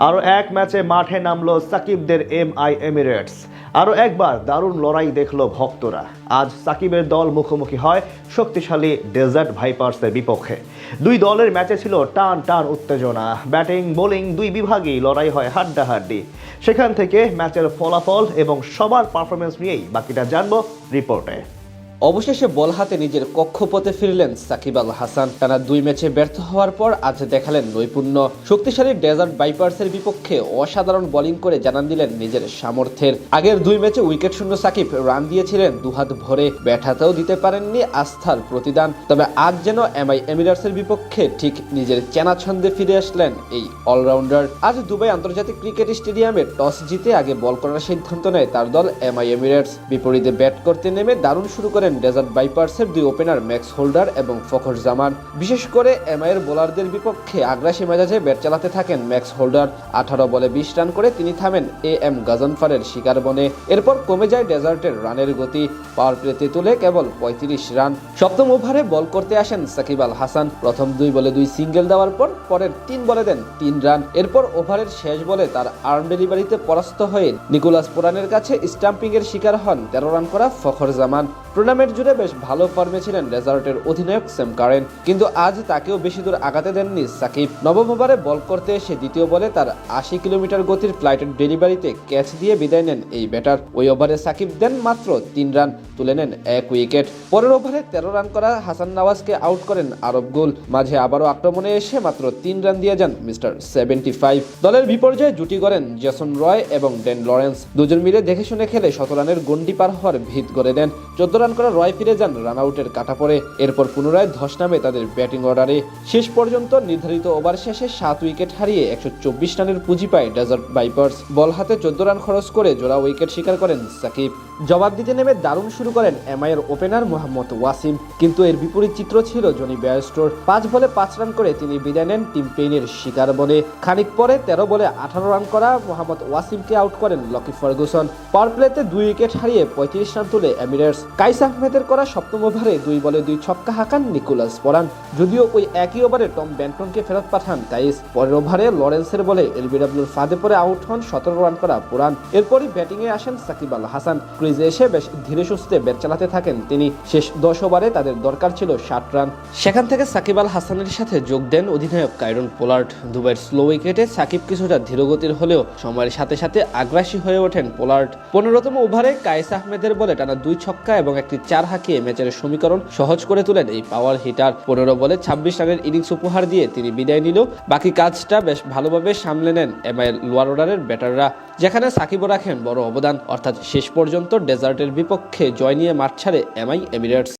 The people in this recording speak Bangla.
আরও এক ম্যাচে মাঠে নামলো সাকিবদের এমআই এমিরেটস। আরও একবার দারুণ লড়াই দেখলো ভক্তরা। আজ সাকিবের দল মুখোমুখি হয় শক্তিশালী ডেজার্ট ভাইপার্সের বিপক্ষে। দুই দলের ম্যাচে ছিল টান টান উত্তেজনা। ব্যাটিং বোলিং দুই বিভাগেই লড়াই হয় হাড্ডাহাড্ডি। সেখান থেকে ম্যাচের ফলাফল এবং সবার পারফরমেন্স নিয়েই বাকিটা জানবো রিপোর্টে। অবশেষে বল হাতে নিজের কক্ষপথে ফিরলেন সাকিব আল হাসান। টানা দুই ম্যাচে ব্যর্থ হওয়ার পর আজ দেখালেন নৈপুণ্য। শক্তিশালী ডেজার্ট ভাইপার্সের বিপক্ষে অসাধারণ বোলিং করে জানান দিলেন নিজের সামর্থ্যের। আগের দুই ম্যাচে উইকেট শূন্য সাকিব রান দিয়েছিলেন দুহাত ভরে, ব্যাট হাতেও দিতে পারেননি আস্থার প্রতিদান। তবে আজ যেন এমআই এমিরেটসের বিপক্ষে ঠিক নিজের চেনা ছন্দে ফিরে আসলেন এই অলরাউন্ডার। আজ দুবাই আন্তর্জাতিক ক্রিকেট স্টেডিয়ামে টস জিতে আগে বল করার সিদ্ধান্ত নেয় তার দল এমআই এমিরেটস। বিপরীতে ব্যাট করতে নেমে দারুণ শুরু করেন ডেজার্ট ভাইপার্সের দুই ওপেনার ম্যাক্স হোল্ডার এবং ফখর জামান। বিশেষ করে এমআই এর বোলারদের বিপক্ষে আগ্রাসী মেজাজে ব্যাট চালাতে থাকেন ম্যাক্স হোল্ডার। 18 বলে 20 রান করে তিনি থামেন এম গাজনফারের শিকার বনে। এরপর কমে যায় ডেজার্টের রানের গতি। পাওয়ার প্লেতে তুলে কেবল 35 রান। সপ্তম ওভারে বল করতে আসেন সাকিব আল হাসান। প্রথম 2 বলে 2 সিঙ্গেল দেওয়ার পর পরের 3 বলে দেন 3 রান। এরপর ওভারের শেষ বলে তার আর্ম ডেলিভারিতে পরাস্ত হয়ে নিকোলাস পুরানের কাছে স্টাম্পিং এর শিকার হন 13 রান করা ফখর জামান। টুর্নামেন্ট জুড়ে বেশ ভালো ফর্মে ছিলেন ডেজার্টের অধিনায়ক সেম কারেন, কিন্তু আজ তাকেও বেশি দূর আগাতে দেননি সাকিব। নবম ওভারে বল করতে এসে দ্বিতীয় বলে তার 80 কিলোমিটার গতির ফ্লাইটের ডেলিভারিতে ক্যাচ দিয়ে বিদায় নেন এই ব্যাটার। ওই ওভারে সাকিব দেন মাত্র 3 রান, তুলে নেন 1 উইকেট। পরের ওভারে 13 রান করা হাসান নওয়াজকে আউট করেন আরব গোল। মাঝে আবারও আক্রমণে এসে মাত্র 3 রান দিয়ে যান মিস্টার 75। দলের বিপর্যয়ে জুটি করেন জেসন রয় এবং ডেন লরেন্স। দুজন মিলে দেখে শুনে খেলে 17 রানের গন্ডি পার হওয়ার ভিত করে দেন। 14 রান করা রয় ফিরে যান রান আউটের কাটা পড়ে। এরপর পুনরায় ধস নামে তাদের ব্যাটিং অর্ডারে। শেষ পর্যন্ত নির্ধারিত ওভার শেষে 7 উইকেট হারিয়ে 124 রানের পুঁজি পায় ডেজার্ট ভাইপার্স। বল হাতে 14 রান খরচ করে জোড়া উইকেট শিকার করেন সাকিব। জবাব দিতে নেমে দারুণ শুরু করেন এমআই এর ওপেনার মোহাম্মদ ওয়াসিম, কিন্তু এর বিপরীত চিত্র ছিল জনি বেয়ারস্টোর। 5 বলে 5 রান করে তিনি বিদায় নেন টিম পেইনের শিকার বনে। খানিক পরে 13 বলে 18 রান করা মোহাম্মদ ওয়াসিমকে আউট করেন লকি ফার্গুসন। পাওয়ার প্লেতে 2 উইকেট হারিয়ে 35 রান তুলে এমিরেটস। কাইস আহমেদের করা সপ্তম ওভারে 2 বলে 2 ছক্কা হাঁকান নিকোলাস পুরান, যদিও ওই একই ওভারে টম ব্যান্টনকে ফেরত পাঠান তাইস। পরের ওভারে লরেন্সের বলে এলবিডব্লিউর ফাঁদে পড়ে আউট হন 17 রান করা পুরান। এরপরই ব্যাটিংয়ে আসেন সাকিব আল হাসান। ক্রিজে এসে বেশ ধীরে সুস্থে ব্যাট চালাতে থাকেন তিনি। শেষ 10 ওভারে তাদের দরকার ছিল 60 রান। সেখান থেকে সাকিব আল হাসানের সাথে যোগ দেন অধিনায়ক কাইরন পোলার্ড। দুবাইয়ের স্লো উইকেটে সাকিব কিছুটা ধীরগতির হলেও সময়ের সাথে সাথে আগ্রাসী হয়ে ওঠেন পোলার্ড। 15তম ওভারে কাইস আহমেদের বলে টানা 2 ছক্কা এবং একটি 4 হাঁকিয়ে ম্যাচের সমীকরণ সহজ করে তোলেন এই পাওয়ার হিটার। 15 বলে 26 রানের ইনিংস উপহার দিয়ে তিনি বিদায় নিলেও বাকি কাজটা বেশ ভালোভাবে সামলে নেন এমআই লোয়ার অর্ডারের ব্যাটাররা, যেখানে সাকিবও রাখেন বড় অবদান। অর্থাৎ শেষ পর্যন্ত ডেজার্টের বিপক্ষে জয় নিয়ে মাঠ ছাড়ে এমআই এমিরেটস।